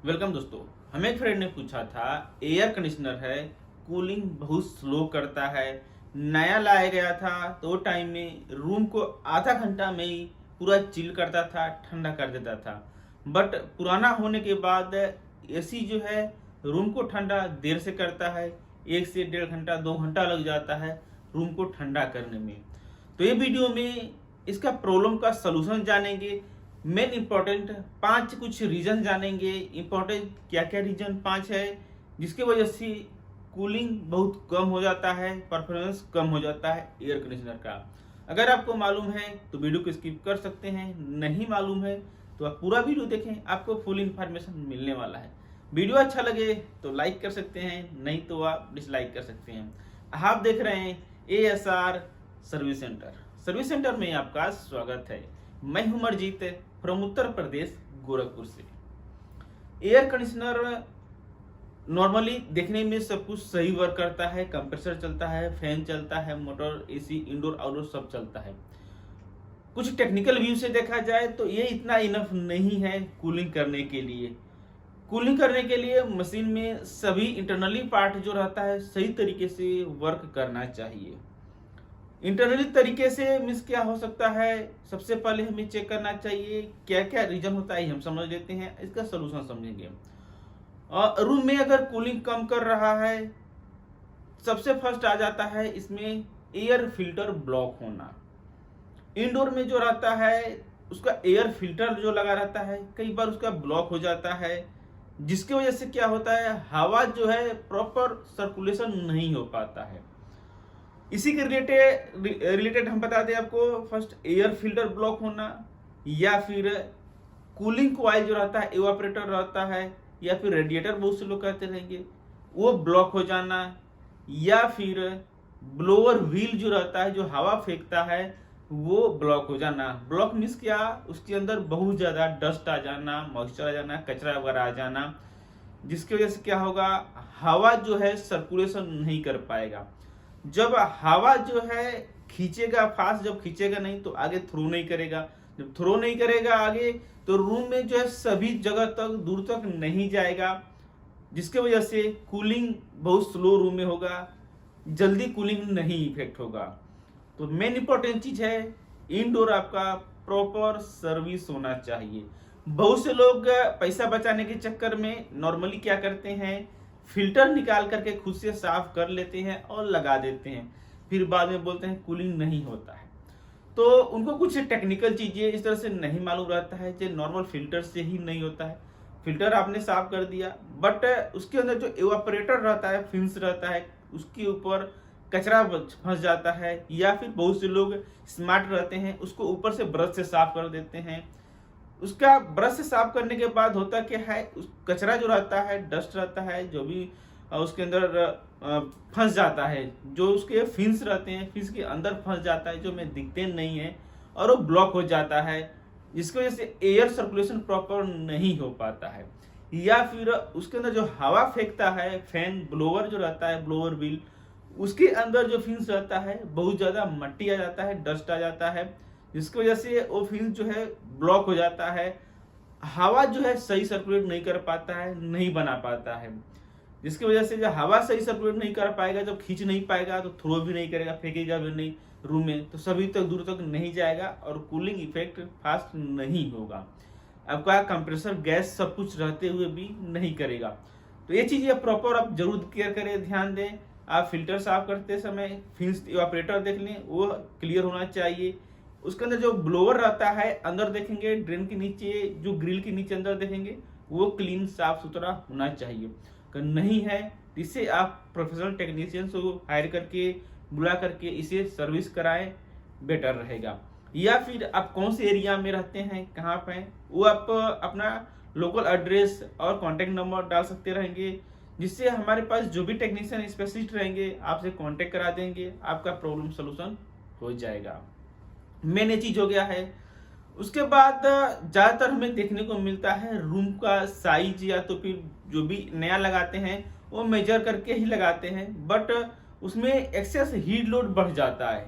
Welcome दोस्तों। हमें एक फ्रेंड ने पूछा था, एयर कंडीशनर है, कूलिंग बहुत स्लो करता है। नया लाया गया था तो वो टाइम में रूम को आधा घंटा में ही पूरा चिल करता था, ठंडा कर देता था। बट पुराना होने के बाद एसी जो है रूम को ठंडा देर से करता है। 1 से 1.5 घंटा 2 घंटा लग जाता है रूम को ठंडा करने में। तो ये वीडियो में इसका प्रॉब्लम का सलूशन जानेंगे। मेन इंपॉर्टेंट 5 कुछ रीजन जानेंगे। इंपॉर्टेंट क्या क्या रीजन 5 है जिसके वजह से कूलिंग बहुत कम हो जाता है, परफॉर्मेंस कम हो जाता है एयर कंडीशनर का। अगर आपको मालूम है तो वीडियो को स्किप कर सकते हैं, नहीं मालूम है तो आप पूरा वीडियो देखें, आपको फुल इंफॉर्मेशन मिलने वाला है। वीडियो अच्छा लगे तो लाइक कर सकते हैं, नहीं तो आप डिसलाइक कर सकते हैं। आप देख रहे हैं ASR service centre. Service centre में आपका स्वागत है। मैं हूं मरजीत फ्रॉम उत्तर प्रदेश गोरखपुर से। एयर कंडीशनर नॉर्मली देखने में सब कुछ सही वर्क करता है, कंप्रेसर चलता है, फैन चलता है, मोटर, एसी, इंडोर आउटडोर सब चलता है। कुछ टेक्निकल व्यू से देखा जाए तो ये इतना इनफ नहीं है कूलिंग करने के लिए। कूलिंग करने के लिए मशीन में सभी इंटरनली पार्ट जो रहता है सही तरीके से वर्क करना चाहिए। इंटरनली तरीके से मीन्स क्या हो सकता है, सबसे पहले हमें चेक करना चाहिए क्या क्या रीजन होता है, हम समझ लेते हैं, इसका सोल्यूशन समझेंगे। रूम में अगर कूलिंग कम कर रहा है, सबसे फर्स्ट आ जाता है इसमें एयर फिल्टर ब्लॉक होना। इंडोर में जो रहता है उसका एयर फिल्टर जो लगा रहता है कई बार उसका ब्लॉक हो जाता है, जिसकी वजह से क्या होता है, हवा जो है प्रॉपर सर्कुलेशन नहीं हो पाता है। इसी के रिलेटेड हम बता दें आपको, फर्स्ट एयर फिल्टर ब्लॉक होना, या फिर कूलिंग कॉइल जो रहता है, इवापोरेटर रहता है, या फिर रेडिएटर बहुत से लोग कहते रहेंगे, वो ब्लॉक हो जाना, या फिर ब्लोअर व्हील जो रहता है जो हवा फेंकता है वो ब्लॉक हो जाना। ब्लॉक मीन्स क्या, उसके अंदर बहुत ज्यादा डस्ट आ जाना, मॉइस्चर आ जाना, कचरा वगैरह आ जाना, जिसकी वजह से क्या होगा, हवा जो है सर्कुलेशन नहीं कर पाएगा। जब हवा जो है खींचेगा फास्ट, जब खींचेगा नहीं तो आगे थ्रो नहीं करेगा, जब थ्रो नहीं करेगा आगे तो रूम में जो है सभी जगह तक दूर तक नहीं जाएगा, जिसके वजह से कूलिंग बहुत स्लो रूम में होगा, जल्दी कूलिंग नहीं इफेक्ट होगा। तो मेन इंपॉर्टेंट चीज है इंडोर आपका प्रॉपर सर्विस होना चाहिए। बहुत से लोग पैसा बचाने के चक्कर में नॉर्मली क्या करते हैं, फिल्टर निकाल करके खुद से साफ कर लेते हैं और लगा देते हैं, फिर बाद में बोलते हैं कूलिंग नहीं होता है। तो उनको कुछ टेक्निकल चीजें इस तरह से नहीं मालूम रहता है जो नॉर्मल फिल्टर से ही नहीं होता है। फिल्टर आपने साफ कर दिया बट उसके अंदर जो इवापोरेटर रहता है, फिन्स रहता है, उसके ऊपर कचरा फंस जाता है, या फिर बहुत से लोग स्मार्ट रहते हैं उसको ऊपर से ब्रश से साफ कर देते हैं। उसका ब्रश से साफ करने के बाद होता क्या है, उस कचरा जो रहता है, डस्ट रहता है, जो भी उसके अंदर फंस जाता है, जो उसके फिन्स रहते हैं फिन्स के अंदर फंस जाता है, जो में दिखते नहीं है, और वो ब्लॉक हो जाता है, जिसकी वजह से एयर सर्कुलेशन प्रॉपर नहीं हो पाता है। या फिर उसके अंदर जो हवा फेंकता है, फैन ब्लोअर जो रहता है, ब्लोअर व्हील, उसके अंदर जो फिन्स रहता है बहुत ज्यादा मट्टी आ जाता है, डस्ट आ जाता है, जिसकी वजह से वो फिन्स जो है ब्लॉक हो जाता है, हवा जो है सही सर्कुलेट नहीं कर पाता है, नहीं बना पाता है, जिसकी वजह से जब हवा सही सर्कुलेट नहीं कर पाएगा, जब खींच नहीं पाएगा तो थ्रो भी नहीं करेगा, फेंकेगा भी नहीं रूम में, तो सभी तक दूर तक नहीं जाएगा और कूलिंग इफेक्ट फास्ट नहीं होगा। आपका कंप्रेसर गैस सब कुछ रहते हुए भी नहीं करेगा। तो ये चीजें प्रॉपर आप जरूर केयर करें, ध्यान दें। आप फिल्टर साफ करते समय फिन्स इवापोरेटर देख लें, वो क्लियर होना चाहिए। उसके अंदर जो ब्लोअर रहता है अंदर देखेंगे, ड्रेन के नीचे जो ग्रिल के नीचे अंदर देखेंगे वो क्लीन साफ सुथरा होना चाहिए। अगर नहीं है तो इसे आप प्रोफेशनल टेक्नीशियन को हायर करके बुला करके इसे सर्विस कराएं, बेटर रहेगा। या फिर आप कौन से एरिया में रहते हैं, कहाँ पे हैं, वो आप अपना लोकल एड्रेस और कॉन्टेक्ट नंबर डाल सकते रहेंगे, जिससे हमारे पास जो भी टेक्नीशियन स्पेशलिस्ट रहेंगे आपसे कांटेक्ट करा देंगे, आपका प्रॉब्लम सोल्यूशन हो जाएगा। मेन ये चीज हो गया है। उसके बाद ज्यादातर हमें देखने को मिलता है रूम का साइज, या तो फिर जो भी नया लगाते हैं वो मेजर करके ही लगाते हैं, बट उसमें एक्सेस हीट लोड बढ़ जाता है।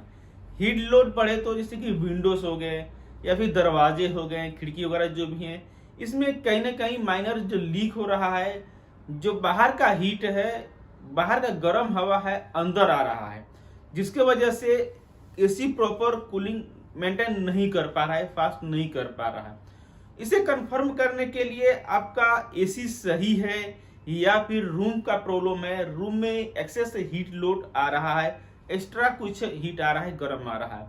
हीट लोड बढ़े तो जैसे कि विंडोज हो गए या फिर दरवाजे हो गए, खिड़की वगैरह जो भी हैं, इसमें कहीं ना कहीं माइनर जो लीक हो रहा है, जो बाहर का हीट है, बाहर का गर्म हवा है, अंदर आ रहा है, जिसके वजह से एसी प्रॉपर कूलिंग मेंटेन नहीं कर पा रहा है, फास्ट नहीं कर पा रहा है। इसे कंफर्म करने के लिए आपका एसी सही है या फिर रूम का प्रॉब्लम है, रूम में एक्सेस हीट लोड आ रहा है, एक्स्ट्रा कुछ हीट आ रहा है, गर्म आ रहा है,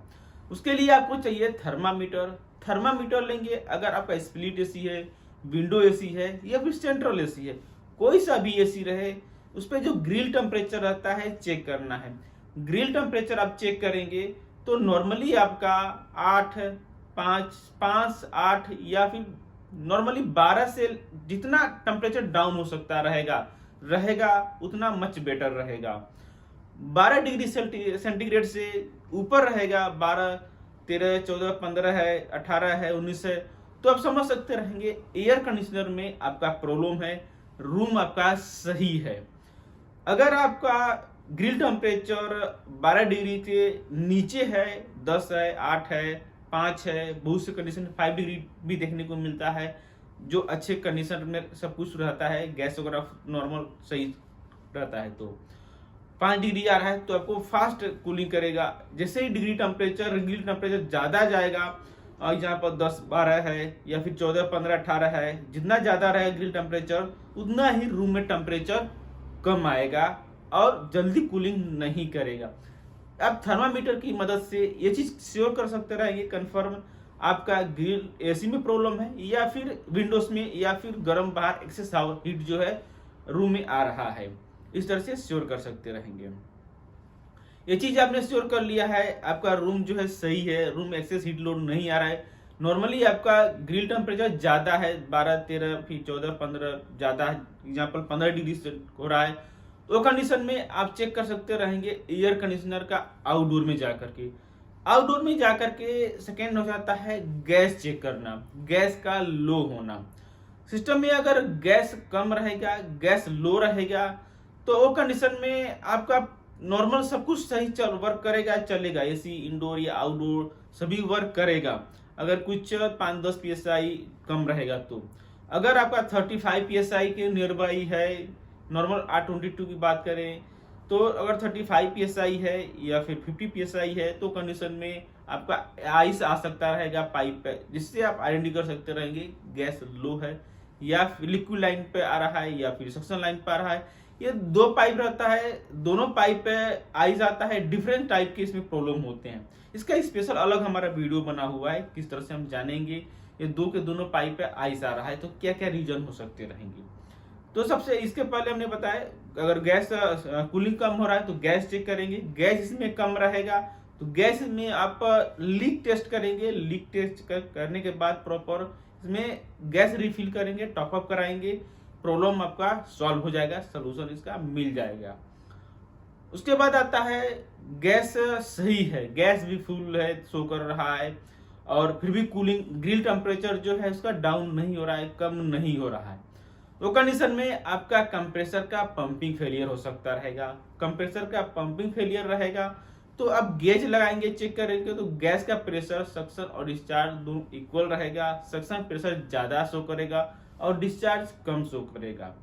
उसके लिए आपको चाहिए थर्मामीटर। थर्मामीटर लेंगे, अगर आपका स्प्लिट एसी है, विंडो एसी है या फिर सेंट्रल एसी है, कोई सा भी एसी रहे, उस पर जो ग्रिल टेम्परेचर रहता है चेक करना है। ग्रिल टेम्परेचर आप चेक करेंगे तो नॉर्मली आपका 8, 5, 8 या फिर नॉर्मली 12 से जितना टेम्परेचर डाउन हो सकता रहेगा उतना मच बेटर रहेगा। 12 डिग्री सेंटीग्रेड से ऊपर रहेगा, 12, 13, 14, 15 है, 18 है, 19 है, तो आप समझ सकते रहेंगे एयर कंडीशनर में आपका प्रॉब्लम है, रूम आपका सही है। अगर आपका ग्रिल टेम्परेचर 12 डिग्री के नीचे है, 10 है, 8 है, 5 है, बहुत से कंडीशन 5 डिग्री भी देखने को मिलता है, जो अच्छे कंडीशन में सब कुछ रहता है, गैस वगैरह नॉर्मल सही रहता है, तो 5 डिग्री आ रहा है तो आपको फास्ट कूलिंग करेगा। जैसे ही डिग्री टेम्परेचर ग्रिल टेम्परेचर ज़्यादा जाएगा, और यहाँ पर 10, 12 है या फिर 14, 15, 18 है, जितना ज़्यादा रहेगा ग्रिल टेम्परेचर उतना ही रूम में टेम्परेचर कम आएगा और जल्दी कूलिंग नहीं करेगा। आप थर्मामीटर की मदद से ये चीज़ श्योर कर सकते रहेंगे कन्फर्म आपका ग्रिल एसी में प्रॉब्लम है या फिर विंडोज में, या फिर गर्म बाहर एक्सेस हीट जो है रूम में आ रहा है। इस तरह से श्योर कर सकते रहेंगे। ये चीज आपने श्योर कर लिया है, आपका रूम जो है सही है, रूम में एक्सेस हीट लोड नहीं आ रहा है, नॉर्मली आपका ग्रिल टेम्परेचर ज्यादा है, 12, 13, फिर 14, 15 ज्यादा है, एग्जाम्पल 15 डिग्री से हो रहा है, तो कंडीशन में आप चेक कर सकते रहेंगे एयर कंडीशनर का आउटडोर में जाकर के। आउटडोर में जाकर के सेकेंड हो जाता है गैस चेक करना, गैस का लो होना। सिस्टम में अगर गैस कम रहेगा, गैस लो रहेगा, तो वो कंडीशन में आपका नॉर्मल सब कुछ सही वर्क करेगा, चलेगा, एसी इंडोर या आउटडोर सभी वर्क करेगा। अगर कुछ 5-10 psi कम रहेगा तो, अगर आपका 35 psi के नियर बाई है, नॉर्मल R22 की बात करें तो अगर 35 psi है या फिर 50 psi है तो कंडीशन में आपका आइस आ सकता रहेगा पाइप पे, जिससे आप आइडेंटिफाई कर सकते रहेंगे गैस लो है या फिर लिक्विड लाइन पे आ रहा है या फिर सक्शन लाइन पे आ रहा है। ये 2 पाइप रहता है, दोनों पाइप पे आइस आता है, डिफरेंट टाइप के इसमें प्रॉब्लम होते हैं। इसका स्पेशल अलग हमारा वीडियो बना हुआ है, किस तरह से हम जानेंगे ये दोनों पाइप पे आइस आ रहा है तो क्या क्या रीजन हो सकते रहेंगे। तो सबसे इसके पहले हमने बताया अगर गैस कूलिंग कम हो रहा है तो गैस चेक करेंगे, गैस इसमें कम रहेगा तो गैस में आप लीक टेस्ट करेंगे, लीक टेस्ट करने के बाद प्रॉपर इसमें गैस रिफिल करेंगे, टॉपअप कराएंगे, प्रॉब्लम आपका सॉल्व हो जाएगा, सोल्यूशन इसका मिल जाएगा। उसके बाद आता है गैस सही है, गैस भी फुल है, शो कर रहा है और फिर भी कूलिंग ग्रिल टेम्परेचर जो है उसका डाउन नहीं हो रहा है, कम नहीं हो रहा है, तो कंडीशन में आपका कंप्रेसर का पंपिंग फेलियर हो सकता रहेगा। कंप्रेसर का पंपिंग फेलियर रहेगा तो आप गेज लगाएंगे, चेक करेंगे तो गैस का प्रेशर सक्शन और डिस्चार्ज दोनों इक्वल रहेगा, सक्शन प्रेशर ज्यादा शो करेगा और डिस्चार्ज कम शो करेगा।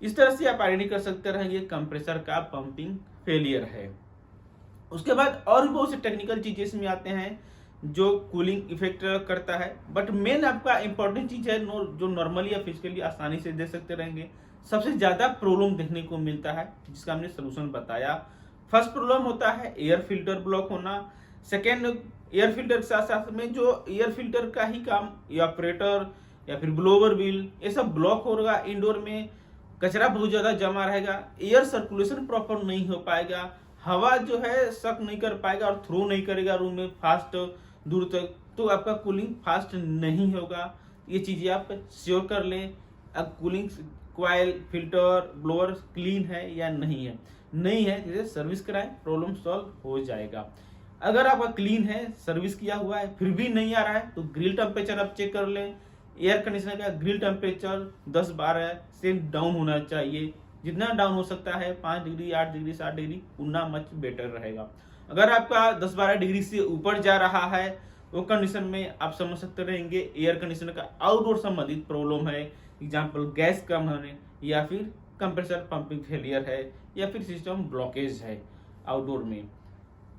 इस तरह से आप आइडेंटिफाई कर सकते रहेंगे कंप्रेसर का पंपिंग फेलियर है। उसके बाद और भी बहुत से टेक्निकल चीजें इसमें आते हैं जो कूलिंग इफेक्ट करता है, बट मेन आपका इंपॉर्टेंट चीज है जो नॉर्मली या फिजिकली आसानी से देख सकते रहेंगे, सबसे ज्यादा प्रॉब्लम देखने को मिलता है जिसका हमने सोल्यूशन बताया। फर्स्ट प्रॉब्लम होता है एयर फिल्टर ब्लॉक होना, सेकेंड एयर फिल्टर के साथ साथ में जो एयर फिल्टर का ही काम ऑपरेटर या फिर ब्लोवर व्हील ये सब ब्लॉक होगा, इंडोर में कचरा बहुत ज्यादा जमा रहेगा, एयर सर्कुलेशन प्रॉपर नहीं हो पाएगा, हवा जो है सक नहीं कर पाएगा और थ्रो नहीं करेगा रूम में फास्ट दूर तक, तो आपका कूलिंग फास्ट नहीं होगा। ये चीजें आप श्योर कर लें, अब cooling coil filter blower clean है या नहीं है, नहीं है जैसे सर्विस कराएं, प्रॉब्लम सॉल्व हो जाएगा। अगर आपका क्लीन है, सर्विस किया हुआ है, फिर भी नहीं आ रहा है तो ग्रिल टेम्परेचर आप चेक कर लें। एयर कंडीशनर का ग्रिल टेम्परेचर 10-12 से डाउन होना चाहिए, जितना डाउन हो सकता है 5 डिग्री 8 डिग्री 7 डिग्री उतना मच बेटर रहेगा। अगर आपका 10-12 डिग्री से ऊपर जा रहा है वो कंडीशन में आप समझ सकते रहेंगे एयर कंडीशनर का आउटडोर संबंधित प्रॉब्लम है, एग्जाम्पल गैस कम होने या फिर कंप्रेसर पंपिंग फेलियर है या फिर सिस्टम ब्लॉकेज है आउटडोर में।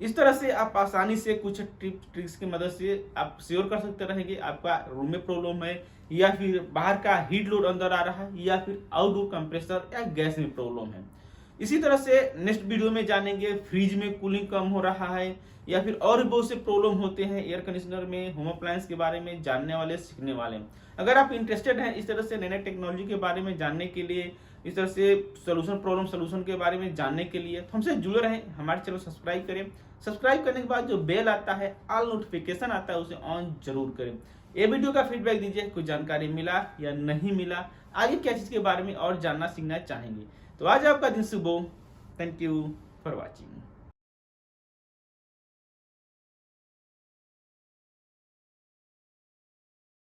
इस तरह से आप आसानी से कुछ ट्रिक्स की मदद से आप श्योर कर सकते रहेंगे आपका रूम में प्रॉब्लम है या फिर बाहर का हीट लोड अंदर आ रहा है या फिर आउटडोर कंप्रेसर या गैस में प्रॉब्लम है। इसी तरह से नेक्स्ट वीडियो में जानेंगे फ्रिज में कूलिंग कम हो रहा है या फिर और भी बहुत से प्रॉब्लम होते हैं एयर कंडीशनर में, होम अप्लायंस के बारे में जानने वाले सीखने वाले। अगर आप इंटरेस्टेड हैं इस तरह से नए नए टेक्नोलॉजी के बारे में जानने के लिए, इस तरह से सोल्यूशन के बारे में जानने के लिए, तो हमसे जुड़े रहें, हमारे चैनल सब्सक्राइब करें। सब्सक्राइब करने के बाद जो बेल आता है, ऑल नोटिफिकेशन आता है, उसे ऑन जरूर करें। ये वीडियो का फीडबैक दीजिए, कुछ जानकारी मिला या नहीं मिला, आगे क्या चीज के बारे में और जानना सीखना चाहेंगे। तो आज आपका दिन शुभ हो। Thank you for watching.